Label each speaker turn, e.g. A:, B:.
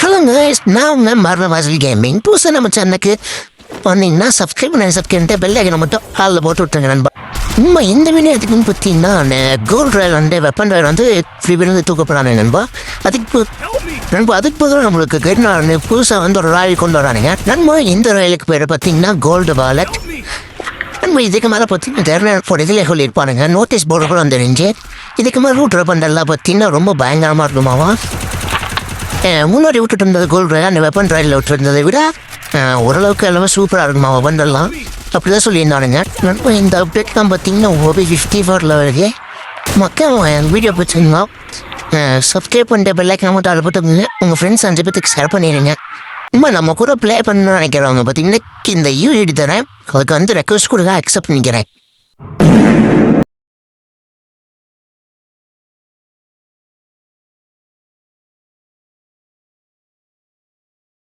A: Hello guys, நான் உங்கள் Marvel வாசல் கேமிங். புதுசாக நம்ம சேனலுக்கு வந்தீங்கன்னா சப்ஸ்கிரைப் பெல் ஐக்கனை மட்டும் ஹாலில் போட்டு விட்டுருங்க நண்பா. இந்த வீடியோ எதுக்குன்னு பார்த்தீங்கன்னா, gold royal weapon royal free பண்ணி தூக்கப்படுறாங்க நண்பா. அதுக்கு பதிலாக நம்மளுக்கு கெட்னார் புதுசாக ஒரு ராயல் கொண்டு வரானுங்க நண்பா. இந்த ராயலுக்கு பேர் பார்த்தீங்கன்னா கோல்டு வாலெட் நண்பா. இதுக்கு மேலே பார்த்தீங்கன்னா இதில் சொல்லியிருப்பானுங்க, நோட்டீஸ் போர்டு கூட வந்துருந்துச்சு. இதுக்கு மேலே ரூட் பண்டெல்லாம் பார்த்தீங்கன்னா ரொம்ப பயங்கரமாக இருக்குமாவா. முன்னாடி விட்டுட்டு இருந்தது கோல்டு ராயல் அந்த வெப்பன் ராயலில் விட்டுருந்ததை விட ஓரளவுக்கு எல்லாமே சூப்பராக இருக்குமா வண்டெல்லாம் அப்படி தான் சொல்லியிருந்தானுங்க. நண்பா இந்த அப்டேட் தான் பார்த்தீங்கன்னா OB54 வரைக்கும் மக்கள் வீடியோ பிடிச்சிருந்தா சப்ஸ்கிரைப் பண்ணிட்டு பெல்லைக்கான மட்டும் அதை போட்டு உங்கள் ஃப்ரெண்ட்ஸ் 5 பேத்துக்கு ஷேர் பண்ணிடுங்க. நம்ம கூட ப்ளே பண்ணணும்னு நினைக்கிறவங்க பார்த்தீங்கன்னா இந்த யூஐடி தரேன், அதுக்கு ரெக்வஸ்ட் கொடுங்க, அக்செப்ட் பண்ணிக்கிறேன்.